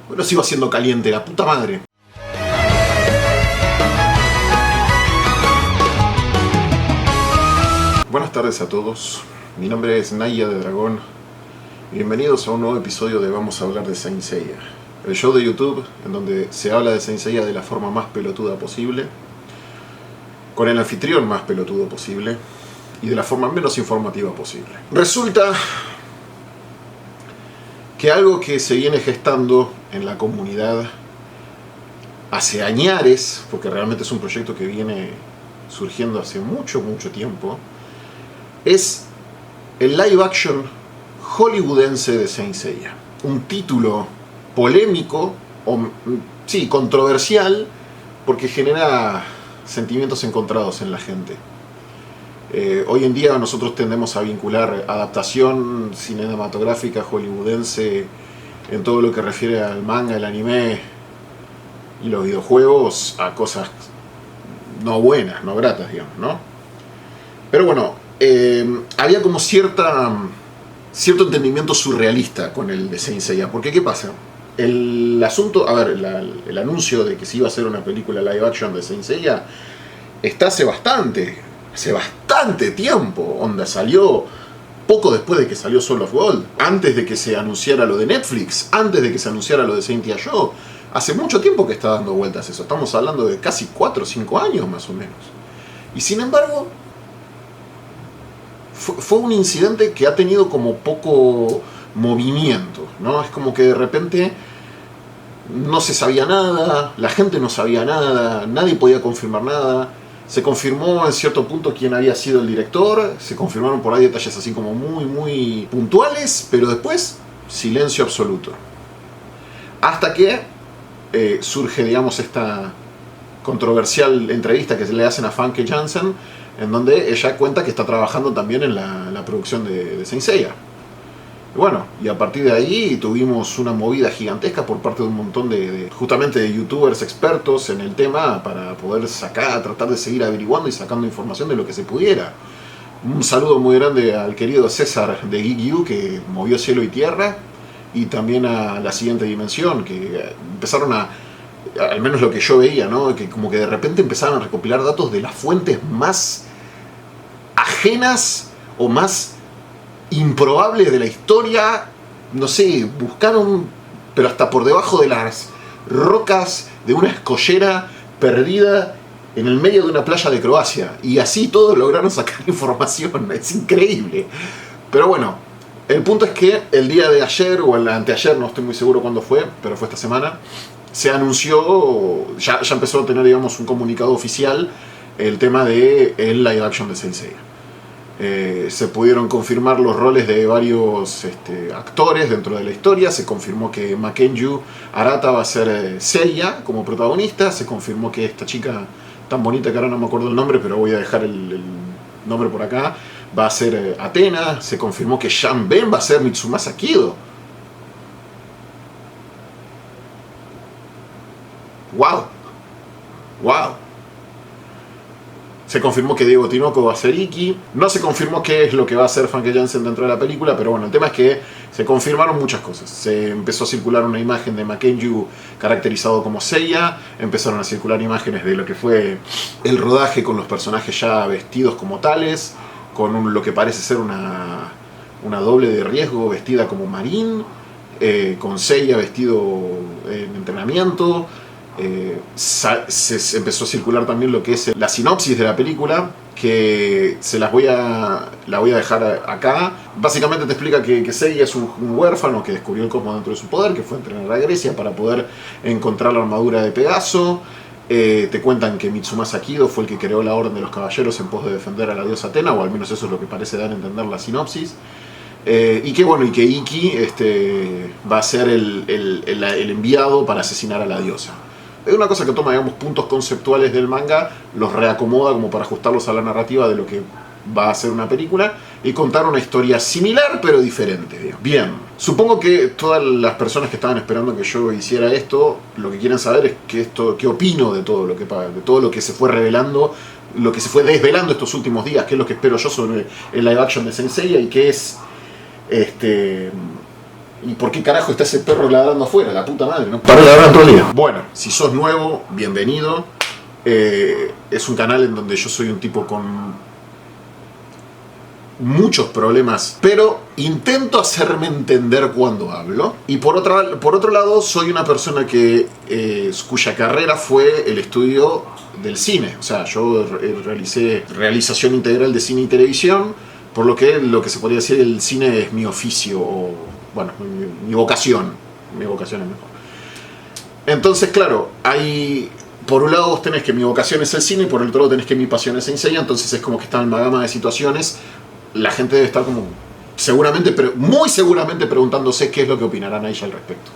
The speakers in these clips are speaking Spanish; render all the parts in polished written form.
Bueno, sigo haciendo caliente, la puta madre. Buenas tardes a todos. Mi nombre es Naya de Dragón. Bienvenidos a un nuevo episodio de Vamos a hablar de Saint Seiya, el show de YouTube en donde se habla de Saint Seiya de la forma más pelotuda posible, con el anfitrión más pelotudo posible y de la forma menos informativa posible. Resulta que algo que se viene gestando en la comunidad hace añares, porque realmente es un proyecto que viene surgiendo hace mucho tiempo, es el live action hollywoodense de Saint Seiya. Un título polémico, sí, controversial, porque genera sentimientos encontrados en la gente. Hoy en día nosotros tendemos a vincular adaptación cinematográfica hollywoodense en todo lo que refiere al manga, el anime y los videojuegos a cosas no buenas, no gratas, digamos, ¿no? Pero bueno, había como cierto entendimiento surrealista con el de Saint Seiya, porque ¿qué pasa? El asunto, a ver, el anuncio de que se iba a hacer una película live action de Saint Seiya está hace bastante tiempo. Onda, salió poco después de que salió Soul of Gold, antes de que se anunciara lo de Netflix, antes de que se anunciara lo de Saint Seiya. Hace mucho tiempo que está dando vueltas eso. Estamos hablando de casi 4 o 5 años más o menos. Y sin embargo, fue un incidente que ha tenido como poco movimiento, ¿no? Es como que de repente no se sabía nada, la gente no sabía nada, nadie podía confirmar nada. Se confirmó en cierto punto quién había sido el director, se confirmaron por ahí detalles así como muy puntuales, pero después silencio absoluto. Hasta que surge, digamos, esta controversial entrevista que le hacen a Famke Janssen, en donde ella cuenta que está trabajando también en la producción de Saint Seiya. Y bueno, y a partir de ahí tuvimos una movida gigantesca por parte de un montón justamente de youtubers expertos en el tema para poder tratar de seguir averiguando y sacando información de lo que se pudiera. Un saludo muy grande al querido César de Geek que movió cielo y tierra, y también a La Siguiente Dimensión, que empezaron al menos lo que yo veía, ¿no? Que como que de repente empezaron a recopilar datos de las fuentes más ajenas o más improbables de la historia. No sé, buscaron, pero hasta por debajo de las rocas de una escollera perdida en el medio de una playa de Croacia, y así todos lograron sacar información. Es increíble. Pero bueno, el punto es que el día de ayer o el anteayer, no estoy muy seguro cuándo fue, pero fue esta semana, se anunció, ya empezó a tener, digamos, un comunicado oficial el tema de el live action de Saint Seiya. Se pudieron confirmar los roles de varios actores dentro de la historia. Se confirmó que Makenju Arata va a ser Seiya como protagonista. Se confirmó que esta chica tan bonita que ahora no me acuerdo el nombre, pero voy a dejar el nombre por acá, va a ser Athena. Se confirmó que Shan Ben va a ser Mitsumasa Kido. ¡Wow! Se confirmó que Diego Tinoco va a ser Ikki. No se confirmó qué es lo que va a hacer Famke Janssen dentro de la película, pero bueno, el tema es que se confirmaron muchas cosas. Se empezó a circular una imagen de Makenju caracterizado como Seiya. Empezaron a circular imágenes de lo que fue el rodaje con los personajes ya vestidos como tales, con lo que parece ser una doble de riesgo vestida como Marin, con Seiya vestido en entrenamiento. Se empezó a circular también lo que es la sinopsis de la película, que la voy a dejar acá. Básicamente te explica que Seiya es un huérfano que descubrió el cosmos dentro de su poder, que fue a entrenar a Grecia para poder encontrar la armadura de Pegaso. Te cuentan que Mitsumasa Kido fue el que creó la Orden de los Caballeros en pos de defender a la diosa Athena, o al menos eso es lo que parece dar a entender la sinopsis. Y que Ikki va a ser el enviado para asesinar a la diosa. Es una cosa que toma, digamos, puntos conceptuales del manga, los reacomoda como para ajustarlos a la narrativa de lo que va a ser una película y contar una historia similar pero diferente, digamos. Bien, supongo que todas las personas que estaban esperando que yo hiciera esto, lo que quieren saber es qué opino de todo lo que se fue revelando, lo que se fue desvelando estos últimos días, qué es lo que espero yo sobre el live action de Saint Seiya y qué es ¿Y por qué carajo está ese perro ladrando afuera? La puta madre, ¿no? Para ladrar todo el día. Bueno, si sos nuevo, bienvenido. Es un canal en donde yo soy un tipo con muchos problemas, pero intento hacerme entender cuando hablo. Y por otro lado, soy una persona cuya carrera fue el estudio del cine. O sea, yo realicé realización integral de cine y televisión, por lo que se podría decir el cine es mi oficio, o bueno, mi vocación. Mi vocación es mejor. Entonces, claro, por un lado vos tenés que mi vocación es el cine y por el otro lado tenés que mi pasión es Saint Seiya, entonces es como que está en una gama de situaciones. La gente debe estar como muy seguramente preguntándose qué es lo que opinarán a ella al respecto.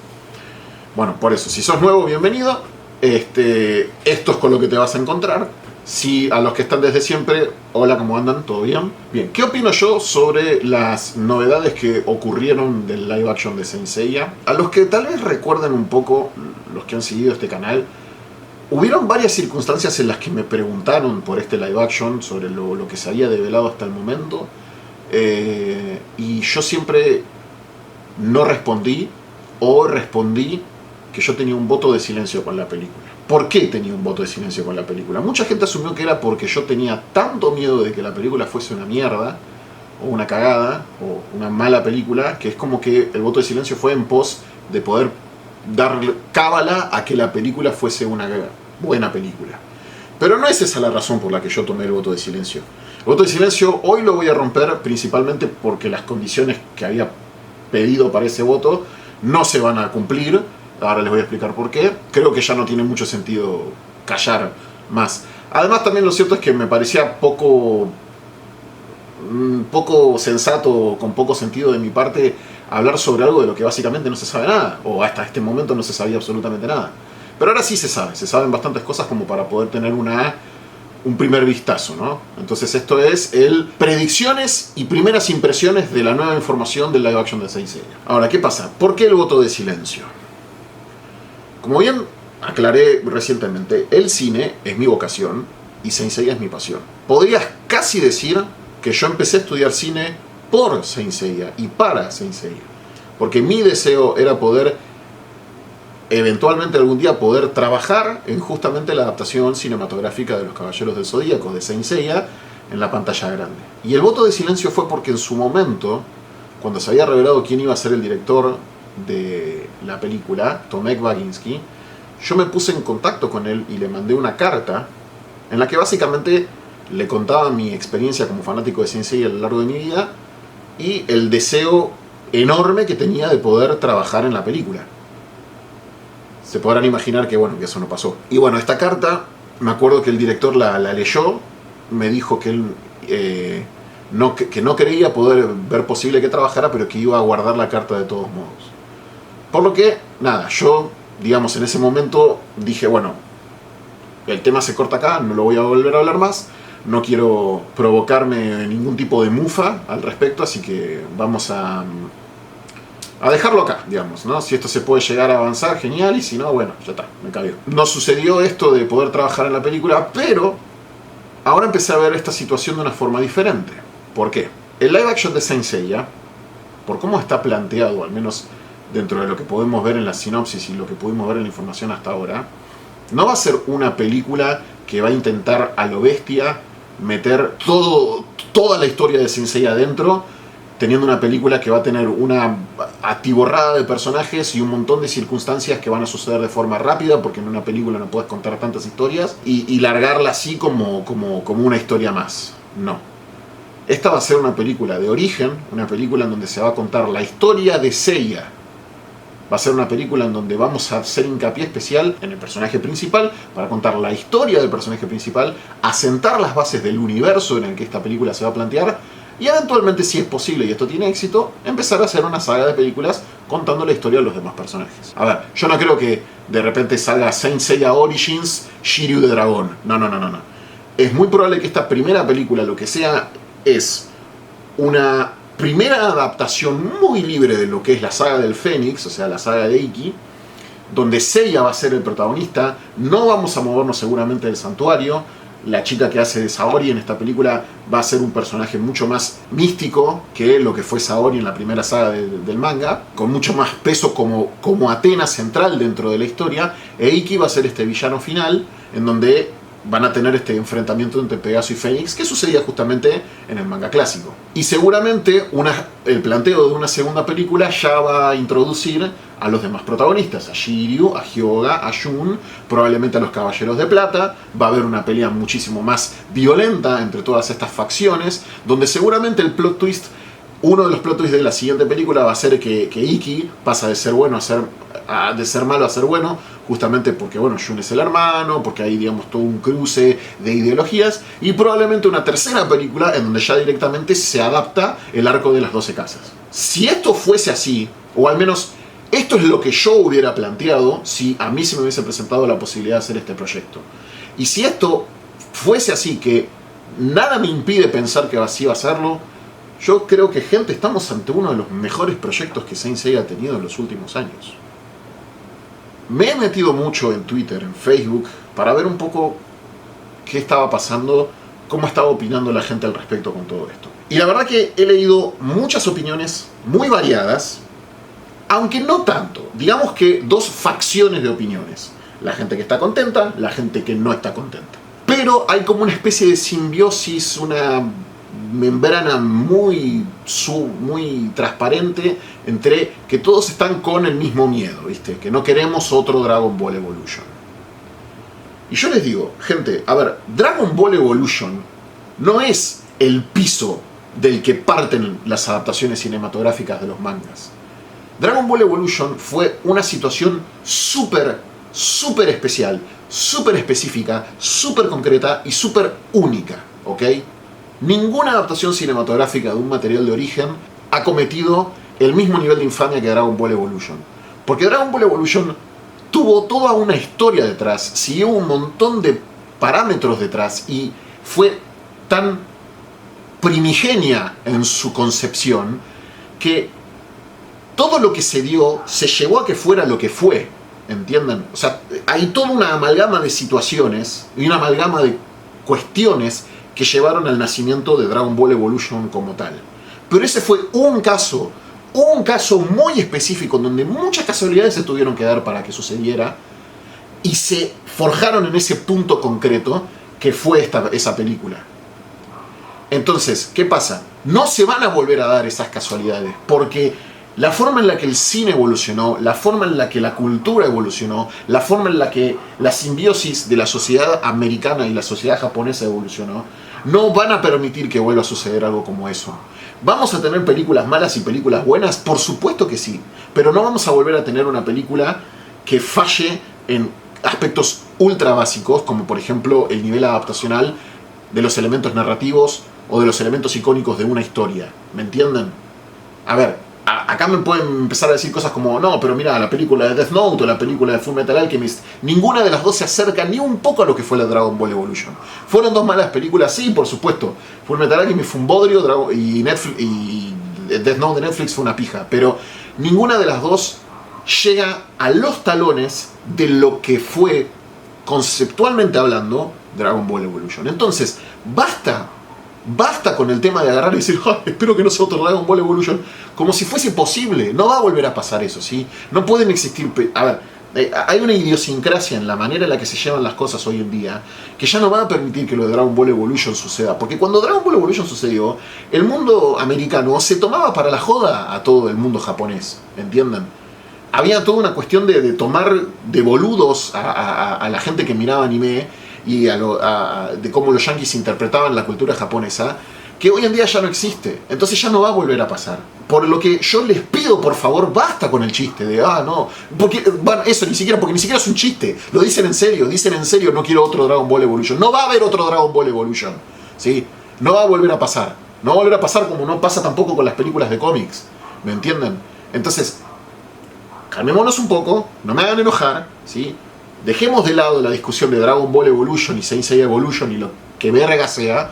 Bueno, por eso, si sos nuevo, bienvenido. Esto es con lo que te vas a encontrar. Si a los que están desde siempre, hola, ¿cómo andan? ¿Todo bien? Bien, ¿qué opino yo sobre las novedades que ocurrieron del live action de Saint Seiya? A los que tal vez recuerden un poco, los que han seguido este canal, hubieron varias circunstancias en las que me preguntaron por este live action, sobre lo que se había develado hasta el momento, y yo siempre no respondí, o respondí que yo tenía un voto de silencio con la película. ¿Por qué tenía un voto de silencio con la película? Mucha gente asumió que era porque yo tenía tanto miedo de que la película fuese una mierda, o una cagada, o una mala película, que es como que el voto de silencio fue en pos de poder dar cábala a que la película fuese una buena película. Pero no es esa la razón por la que yo tomé el voto de silencio. El voto de silencio hoy lo voy a romper principalmente porque las condiciones que había pedido para ese voto no se van a cumplir. Ahora les voy a explicar por qué. Creo que ya no tiene mucho sentido callar más. Además, también lo cierto es que me parecía poco sensato, con poco sentido de mi parte, hablar sobre algo de lo que básicamente no se sabe nada, o hasta este momento no se sabía absolutamente nada. Pero ahora sí se saben bastantes cosas como para poder tener un primer vistazo, ¿no? Entonces esto es predicciones y primeras impresiones de la nueva información del live action de Saint Seiya. Ahora, ¿qué pasa? ¿Por qué el voto de silencio? Como bien aclaré recientemente, el cine es mi vocación y Saint Seiya es mi pasión. Podrías casi decir que yo empecé a estudiar cine por Saint Seiya y para Saint Seiya, porque mi deseo era poder eventualmente algún día poder trabajar en justamente la adaptación cinematográfica de Los Caballeros del Zodíaco de Saint Seiya en la pantalla grande. Y el voto de silencio fue porque en su momento, cuando se había revelado quién iba a ser el director de la película, Tomek Baginski, yo me puse en contacto con él y le mandé una carta en la que básicamente le contaba mi experiencia como fanático de Saint Seiya a lo largo de mi vida y el deseo enorme que tenía de poder trabajar en la película. Se podrán imaginar que eso no pasó. Y bueno, esta carta, me acuerdo que el director la leyó, me dijo que él no creía poder ver posible que trabajara, pero que iba a guardar la carta de todos modos. Por lo que, nada, yo, digamos, en ese momento dije, bueno, el tema se corta acá, no lo voy a volver a hablar más, no quiero provocarme ningún tipo de mufa al respecto, así que vamos a dejarlo acá, digamos, ¿no? Si esto se puede llegar a avanzar, genial, y si no, bueno, ya está, me cabió. No sucedió esto de poder trabajar en la película, pero ahora empecé a ver esta situación de una forma diferente. ¿Por qué? El live action de Saint Seiya, por cómo está planteado, al menos dentro de lo que podemos ver en la sinopsis y lo que pudimos ver en la información hasta ahora, no va a ser una película que va a intentar a lo bestia meter toda la historia de Saint Seiya adentro, teniendo una película que va a tener una atiborrada de personajes y un montón de circunstancias que van a suceder de forma rápida, porque en una película no puedes contar tantas historias, y largarla así como una historia más. No. Esta va a ser una película de origen, una película en donde se va a contar la historia de Seiya. Va a ser una película en donde vamos a hacer hincapié especial en el personaje principal, para contar la historia del personaje principal, asentar las bases del universo en el que esta película se va a plantear, y eventualmente, si es posible y esto tiene éxito, empezar a hacer una saga de películas contando la historia de los demás personajes. A ver, yo no creo que de repente salga Saint Seiya Origins, Shiryu de Dragón. No. Es muy probable que esta primera película, lo que sea, es una primera adaptación muy libre de lo que es la saga del Fénix, o sea, la saga de Ikki, donde Seiya va a ser el protagonista. No vamos a movernos seguramente del santuario. la chica que hace de Saori en esta película va a ser un personaje mucho más místico que lo que fue Saori en la primera saga del manga, con mucho más peso como Athena central dentro de la historia, e Iki va a ser este villano final, en donde van a tener este enfrentamiento entre Pegaso y Fénix, que sucedía justamente en el manga clásico. Y seguramente el planteo de una segunda película ya va a introducir a los demás protagonistas, a Shiryu, a Hyoga, a Jun, probablemente a los Caballeros de Plata. Va a haber una pelea muchísimo más violenta entre todas estas facciones, donde seguramente el plot twist, uno de los plot twists de la siguiente película va a ser que Iki pasa de ser bueno de ser malo a ser bueno, justamente porque, bueno, Jun es el hermano, porque hay, digamos, todo un cruce de ideologías, y probablemente una tercera película en donde ya directamente se adapta el arco de las 12 casas. Si esto fuese así, o al menos esto es lo que yo hubiera planteado si a mí se me hubiese presentado la posibilidad de hacer este proyecto. Y si esto fuese así, que nada me impide pensar que así va a serlo, yo creo que, gente, estamos ante uno de los mejores proyectos que Saint Seiya ha tenido en los últimos años. Me he metido mucho en Twitter, en Facebook, para ver un poco qué estaba pasando, cómo estaba opinando la gente al respecto con todo esto. Y la verdad que he leído muchas opiniones muy variadas, aunque no tanto. Digamos que dos facciones de opiniones. La gente que está contenta, la gente que no está contenta. Pero hay como una especie de simbiosis, una membrana muy transparente entre que todos están con el mismo miedo, ¿viste? Que no queremos otro Dragon Ball Evolution. Y yo les digo, gente, a ver, Dragon Ball Evolution no es el piso del que parten las adaptaciones cinematográficas de los mangas. Dragon Ball Evolution fue una situación súper especial, súper específica, súper concreta y súper única, ¿ok? Ninguna adaptación cinematográfica de un material de origen ha cometido el mismo nivel de infamia que Dragon Ball Evolution. Porque Dragon Ball Evolution tuvo toda una historia detrás, siguió un montón de parámetros detrás y fue tan primigenia en su concepción que todo lo que se dio se llevó a que fuera lo que fue, ¿entienden? O sea, hay toda una amalgama de situaciones y una amalgama de cuestiones que llevaron al nacimiento de Dragon Ball Evolution como tal. Pero ese fue un caso muy específico en donde muchas casualidades se tuvieron que dar para que sucediera y se forjaron en ese punto concreto que fue esa película. Entonces, ¿qué pasa? No se van a volver a dar esas casualidades porque la forma en la que el cine evolucionó, la forma en la que la cultura evolucionó, la forma en la que la simbiosis de la sociedad americana y la sociedad japonesa evolucionó, no van a permitir que vuelva a suceder algo como eso. ¿Vamos a tener películas malas y películas buenas? Por supuesto que sí, pero no vamos a volver a tener una película que falle en aspectos ultra básicos, como por ejemplo el nivel adaptacional de los elementos narrativos o de los elementos icónicos de una historia. ¿Me entienden? A ver, acá me pueden empezar a decir cosas como, no, pero mira, la película de Death Note o la película de Fullmetal Alchemist, ninguna de las dos se acerca ni un poco a lo que fue la Dragon Ball Evolution. ¿Fueron dos malas películas? Sí, por supuesto. Fullmetal Alchemist fue un bodrio y Death Note de Netflix fue una pija, pero ninguna de las dos llega a los talones de lo que fue, conceptualmente hablando, Dragon Ball Evolution. Entonces, basta con el tema de agarrar y decir, espero que no sea otro Dragon Ball Evolution, como si fuese posible. No va a volver a pasar eso, ¿sí? No pueden existir... A ver, hay una idiosincrasia en la manera en la que se llevan las cosas hoy en día que ya no va a permitir que lo de Dragon Ball Evolution suceda. Porque cuando Dragon Ball Evolution sucedió, el mundo americano se tomaba para la joda a todo el mundo japonés, ¿entienden? Había toda una cuestión de tomar de boludos a la gente que miraba anime y de cómo los yankees interpretaban la cultura japonesa, que hoy en día ya no existe. Entonces ya no va a volver a pasar. Por lo que yo les pido, por favor, basta con el chiste de, no, porque, bueno, eso porque ni siquiera es un chiste, lo dicen en serio, no quiero otro Dragon Ball Evolution. No va a haber otro Dragon Ball Evolution, ¿sí? No va a volver a pasar. No va a volver a pasar como no pasa tampoco con las películas de cómics, ¿me entienden? Entonces, calmémonos un poco, no me hagan enojar, ¿sí? Dejemos de lado la discusión de Dragon Ball Evolution y Saint Seiya Evolution y lo que verga sea,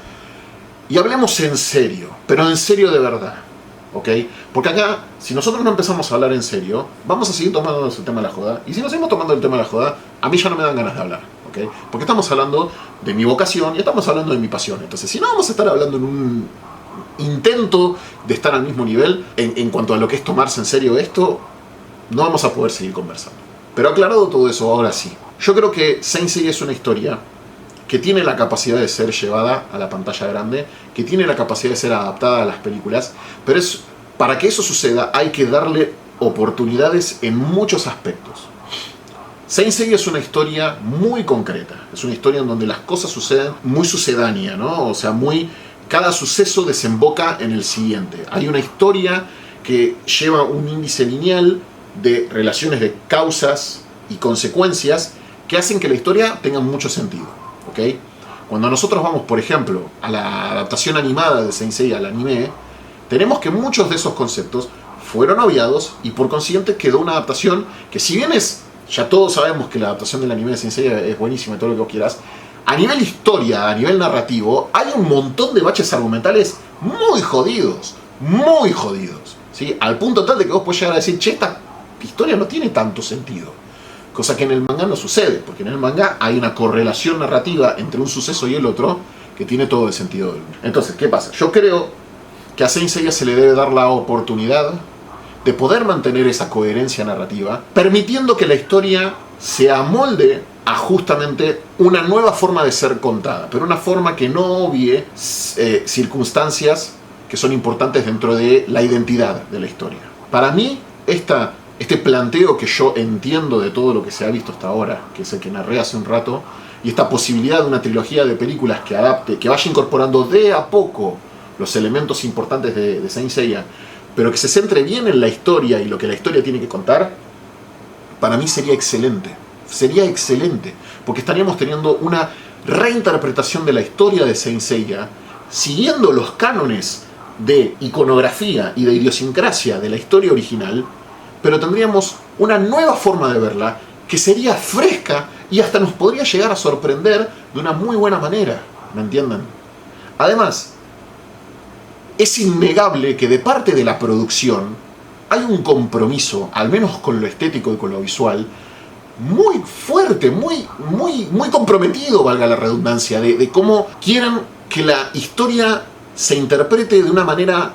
y hablemos en serio, pero en serio de verdad, ¿ok? Porque acá, si nosotros no empezamos a hablar en serio, vamos a seguir tomando el tema de la joda, y si no seguimos tomando el tema de la joda, a mí ya no me dan ganas de hablar, ¿ok? ¿okay? Porque estamos hablando de mi vocación y estamos hablando de mi pasión. Entonces, si no vamos a estar hablando en un intento de estar al mismo nivel en cuanto a lo que es tomarse en serio esto, no vamos a poder seguir conversando. Pero aclarado todo eso, ahora sí. Yo creo que Saint Seiya es una historia que tiene la capacidad de ser llevada a la pantalla grande, que tiene la capacidad de ser adaptada a las películas, pero para que eso suceda hay que darle oportunidades en muchos aspectos. Saint Seiya es una historia muy concreta, es una historia en donde las cosas suceden muy sucedánea, ¿no? O sea, cada suceso desemboca en el siguiente. Hay una historia que lleva un índice lineal de relaciones de causas y consecuencias que hacen que la historia tenga mucho sentido, ¿ok? Cuando nosotros vamos, por ejemplo, a la adaptación animada de Saint Seiya al anime, tenemos que muchos de esos conceptos fueron obviados y por consiguiente quedó una adaptación que, si bien ya todos sabemos que la adaptación del anime de Saint Seiya es buenísima y todo lo que vos quieras, a nivel historia, a nivel narrativo, hay un montón de baches argumentales muy jodidos, ¿sí? Al punto tal de que vos podés llegar a decir, che, esta historia no tiene tanto sentido. Cosa que en el manga no sucede, porque en el manga hay una correlación narrativa entre un suceso y el otro que tiene todo el sentido del mundo. Entonces, ¿qué pasa? Yo creo que a Saint Seiya se le debe dar la oportunidad de poder mantener esa coherencia narrativa, permitiendo que la historia se amolde a justamente una nueva forma de ser contada, pero una forma que no obvie circunstancias que son importantes dentro de la identidad de la historia. Para mí, este planteo que yo entiendo de todo lo que se ha visto hasta ahora, que es el que narré hace un rato, y esta posibilidad de una trilogía de películas que adapte, que vaya incorporando de a poco los elementos importantes de Saint Seiya, pero que se centre bien en la historia y lo que la historia tiene que contar, para mí sería excelente. Sería excelente, porque estaríamos teniendo una reinterpretación de la historia de Saint Seiya, siguiendo los cánones de iconografía y de idiosincrasia de la historia original, pero tendríamos una nueva forma de verla que sería fresca y hasta nos podría llegar a sorprender de una muy buena manera, ¿me entienden? Además, es innegable que de parte de la producción hay un compromiso, al menos con lo estético y con lo visual, muy fuerte, muy comprometido, valga la redundancia, de cómo quieren que la historia se interprete de una manera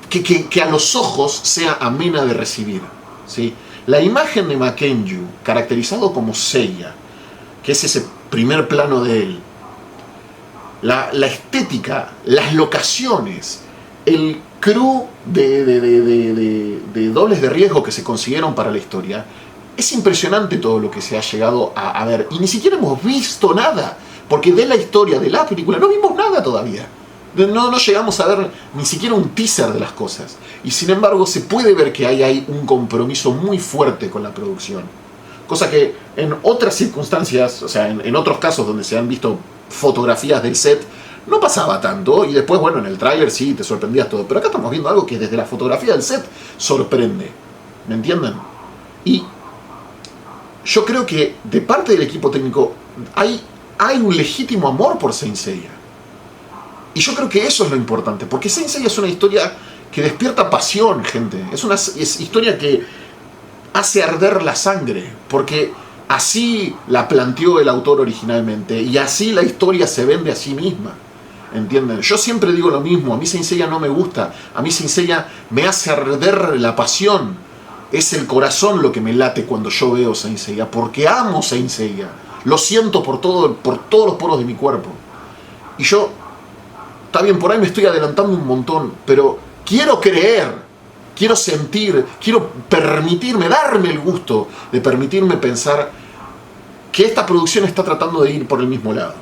que a los ojos sea amena de recibir, ¿sí? La imagen de Makenyu, caracterizado como Seiya, que es ese primer plano de él, la estética, las locaciones, el crew de dobles de riesgo que se consiguieron para la historia, es impresionante todo lo que se ha llegado a ver. Y ni siquiera hemos visto nada, porque de la historia, de la película, no vimos nada todavía. No llegamos a ver ni siquiera un teaser de las cosas. Y sin embargo se puede ver que hay un compromiso muy fuerte con la producción. Cosa que en otras circunstancias, o sea, en otros casos donde se han visto fotografías del set, no pasaba tanto. Y después, bueno, en el tráiler sí, te sorprendías todo. Pero acá estamos viendo algo que desde la fotografía del set sorprende. ¿Me entienden? Y yo creo que de parte del equipo técnico hay un legítimo amor por Saint Seiya. Y yo creo que eso es lo importante, porque Saint Seiya es una historia que despierta pasión, gente. Es historia que hace arder la sangre, porque así la planteó el autor originalmente, y así la historia se vende a sí misma. ¿Entienden? Yo siempre digo lo mismo, a mí Saint Seiya no me gusta, a mí Saint Seiya me hace arder la pasión. Es el corazón lo que me late cuando yo veo Saint Seiya, porque amo Saint Seiya. Lo siento por todos los poros de mi cuerpo. Y yo, está bien, por ahí me estoy adelantando un montón, pero quiero creer, quiero sentir, quiero permitirme, darme el gusto de permitirme pensar que esta producción está tratando de ir por el mismo lado.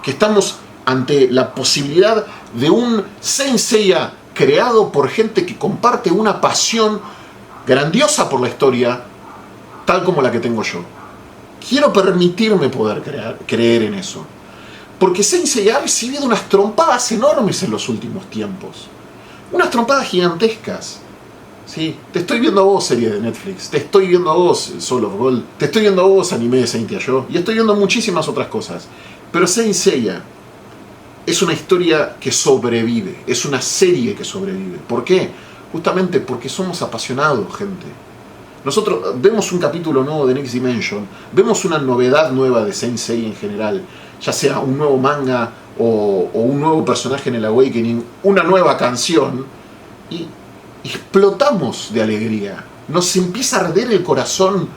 Que estamos ante la posibilidad de un Saint Seiya creado por gente que comparte una pasión grandiosa por la historia, tal como la que tengo yo. Quiero permitirme poder creer en eso. Porque Saint Seiya ha recibido unas trompadas enormes en los últimos tiempos. Unas trompadas gigantescas. ¿Sí? Te estoy viendo a vos, serie de Netflix. Te estoy viendo a vos, Soul of Gold. Te estoy viendo a vos, anime de Saint Seiya. Y estoy viendo muchísimas otras cosas. Pero Saint Seiya es una historia que sobrevive. Es una serie que sobrevive. ¿Por qué? Justamente porque somos apasionados, gente. Nosotros vemos un capítulo nuevo de Next Dimension, vemos una novedad nueva de Saint Seiya en general, ya sea un nuevo manga o un nuevo personaje en el Awakening, una nueva canción, y explotamos de alegría. Nos empieza a arder el corazón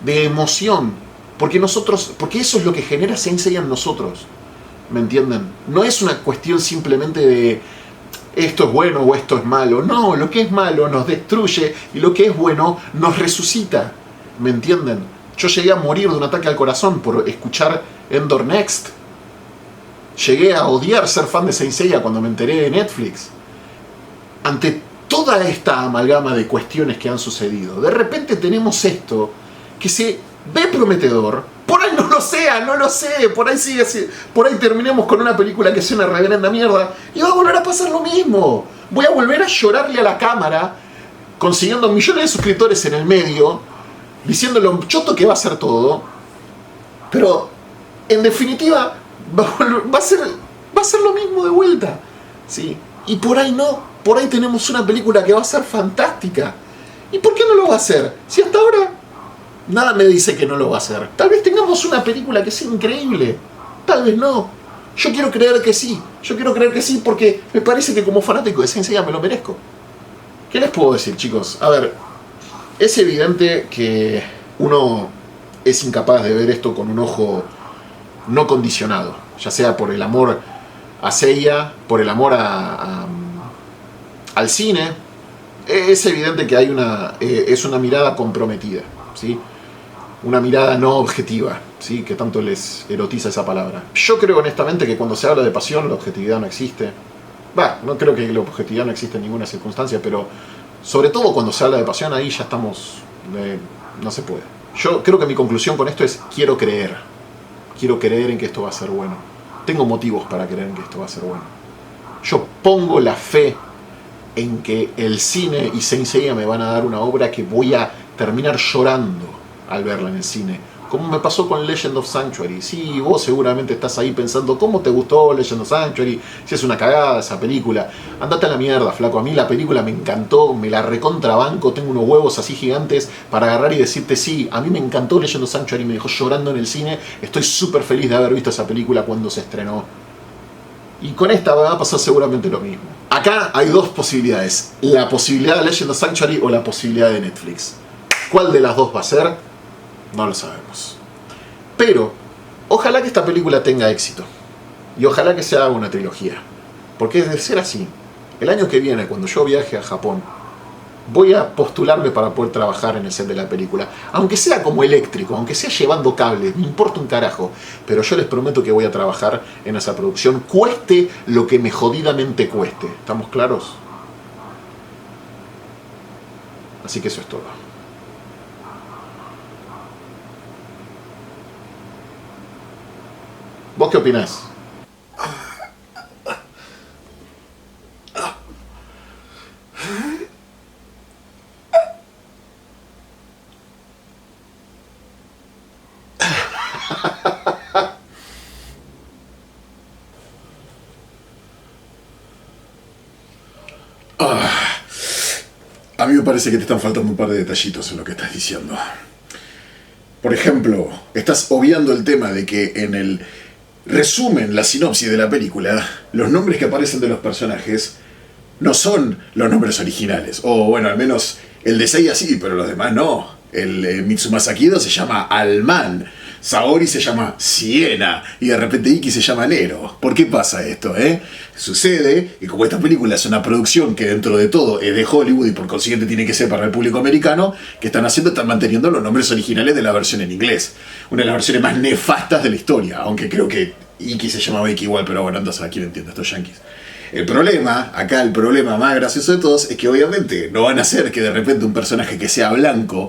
de emoción, porque eso es lo que genera Saint Seiya en nosotros. ¿Me entienden? No es una cuestión simplemente de esto es bueno o esto es malo. No, lo que es malo nos destruye y lo que es bueno nos resucita. ¿Me entienden? Yo llegué a morir de un ataque al corazón por escuchar Endor Next. Llegué a odiar ser fan de Saint Seiya cuando me enteré de Netflix. Ante toda esta amalgama de cuestiones que han sucedido, de repente tenemos esto que se ve prometedor. Por ahí no lo sea, no lo sé. Por ahí sigue así. Por ahí terminemos con una película que sea una reverenda mierda y va a volver a pasar lo mismo. Voy a volver a llorarle a la cámara, consiguiendo millones de suscriptores en el medio, diciendo lo choto que va a ser todo. Pero en definitiva va a ser lo mismo de vuelta, ¿sí? Y por ahí no. Por ahí tenemos una película que va a ser fantástica. ¿Y por qué no lo va a hacer? Si hasta ahora nada me dice que no lo va a hacer. Tal vez tengamos una película que sea increíble. Tal vez no. Yo quiero creer que sí. Yo quiero creer que sí porque me parece que como fanático de Saint Seiya me lo merezco. ¿Qué les puedo decir, chicos? A ver, es evidente que uno es incapaz de ver esto con un ojo no condicionado. Ya sea por el amor a Seiya, por el amor al cine. Es evidente que hay es una mirada comprometida, ¿sí? Una mirada no objetiva, ¿sí? Que tanto les erotiza esa palabra. Yo creo honestamente que cuando se habla de pasión la objetividad no existe. No creo que la objetividad no existe en ninguna circunstancia, pero sobre todo cuando se habla de pasión ahí ya estamos... no se puede. Yo creo que mi conclusión con esto es quiero creer en que esto va a ser bueno. Tengo motivos para creer en que esto va a ser bueno. Yo pongo la fe en que el cine y Saint Seiya me van a dar una obra que voy a terminar llorando al verla en el cine. Como me pasó con Legend of Sanctuary. Sí, vos seguramente estás ahí pensando, ¿cómo te gustó Legend of Sanctuary? Si es una cagada esa película. Andate a la mierda, flaco. A mí la película me encantó, me la recontrabanco, tengo unos huevos así gigantes para agarrar y decirte, sí, a mí me encantó Legend of Sanctuary, me dejó llorando en el cine. Estoy súper feliz de haber visto esa película cuando se estrenó. Y con esta va a pasar seguramente lo mismo. Acá hay dos posibilidades. La posibilidad de Legend of Sanctuary o la posibilidad de Netflix. ¿Cuál de las dos va a ser? No lo sabemos. Pero ojalá que esta película tenga éxito. Y ojalá que se haga una trilogía. Porque de ser así, el año que viene, cuando yo viaje a Japón, voy a postularme para poder trabajar en el set de la película. Aunque sea como eléctrico, aunque sea llevando cables, me importa un carajo. Pero yo les prometo que voy a trabajar en esa producción, cueste lo que me jodidamente cueste. ¿Estamos claros? Así que eso es todo. ¿Vos qué opinás? A mí me parece que te están faltando un par de detallitos en lo que estás diciendo. Por ejemplo, estás obviando el tema de que en el resumen, la sinopsis de la película, los nombres que aparecen de los personajes no son los nombres originales. O bueno, al menos el de Seiya sí, pero los demás no. El Mitsumasa Kido se llama Alman, Saori se llama Siena y de repente Iki se llama Nero. ¿Por qué pasa esto, Sucede que como esta película es una producción que dentro de todo es de Hollywood y por consiguiente tiene que ser para el público americano, ¿qué están haciendo? Están manteniendo los nombres originales de la versión en inglés. Una de las versiones más nefastas de la historia, aunque creo que Iki se llamaba Iki igual, pero bueno, andas a quién entiende estos yankees. El problema más gracioso de todos es que obviamente no van a hacer que de repente un personaje que sea blanco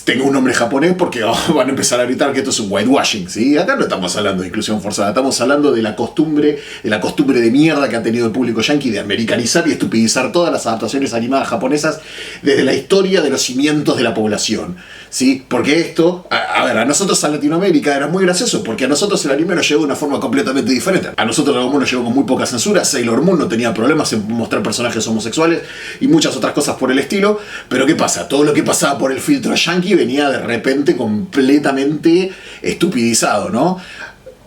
tenga un nombre japonés porque van a empezar a gritar que esto es un whitewashing, ¿sí? Acá no estamos hablando de inclusión forzada, estamos hablando de la costumbre de mierda que ha tenido el público yankee de americanizar y estupidizar todas las adaptaciones animadas japonesas desde la historia de los cimientos de la población, ¿sí? Porque esto, a nosotros a Latinoamérica era muy gracioso porque a nosotros el anime nos llegó de una forma completamente diferente. A nosotros el anime nos llegó con muy poca censura, Sailor Moon Moon no tenía problemas en mostrar personajes homosexuales y muchas otras cosas por el estilo, pero ¿qué pasa? Todo lo que pasaba por el filtro yankee venía de repente completamente estupidizado, ¿no?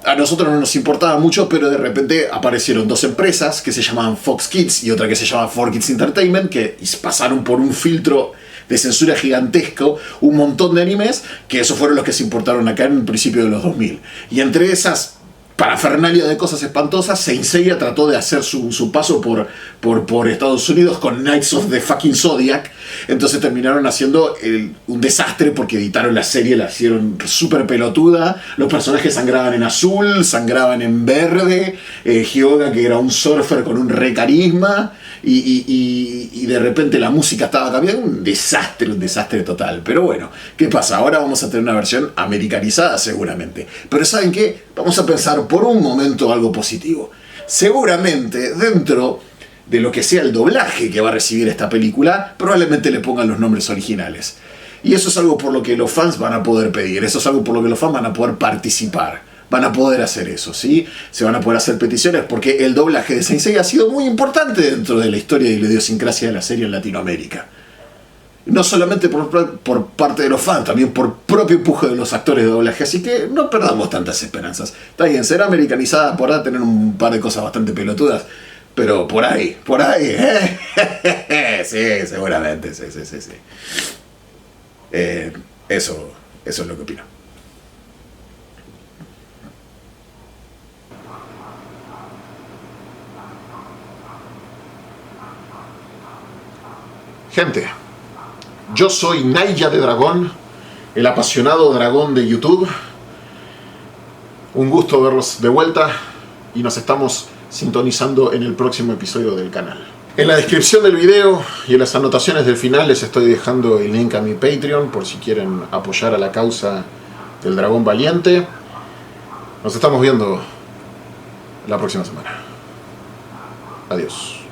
A nosotros no nos importaba mucho, pero de repente aparecieron dos empresas que se llamaban Fox Kids y otra que se llama 4Kids Entertainment, que pasaron por un filtro de censura gigantesco un montón de animes, que esos fueron los que se importaron acá en el principio de los 2000. Y entre esas parafernalia de cosas espantosas, Saint Seiya trató de hacer su paso por Estados Unidos con Knights of the fucking Zodiac. Entonces terminaron haciendo un desastre porque editaron la serie, la hicieron súper pelotuda. Los personajes sangraban en azul, sangraban en verde. Hyoga, que era un surfer con un re carisma. Y de repente la música estaba cambiando. Un desastre total. Pero bueno, ¿qué pasa? Ahora vamos a tener una versión americanizada seguramente. Pero ¿saben qué? Vamos a pensar por un momento algo positivo. Seguramente dentro de lo que sea el doblaje que va a recibir esta película, probablemente le pongan los nombres originales. Y eso es algo por lo que los fans van a poder pedir. Eso es algo por lo que los fans van a poder participar. Van a poder hacer eso, ¿sí? Se van a poder hacer peticiones porque el doblaje de Saint Seiya ha sido muy importante dentro de la historia y la idiosincrasia de la serie en Latinoamérica. No solamente por parte de los fans, también por propio empuje de los actores de doblaje. Así que no perdamos tantas esperanzas. Está bien, será americanizada, podrá tener un par de cosas bastante pelotudas, pero por ahí, sí, seguramente, sí. Eso es lo que opino. Gente, yo soy Naya de Dragón, el apasionado dragón de YouTube. Un gusto verlos de vuelta y nos estamos sintonizando en el próximo episodio del canal. En la descripción del video y en las anotaciones del final les estoy dejando el link a mi Patreon por si quieren apoyar a la causa del dragón valiente. Nos estamos viendo la próxima semana. Adiós.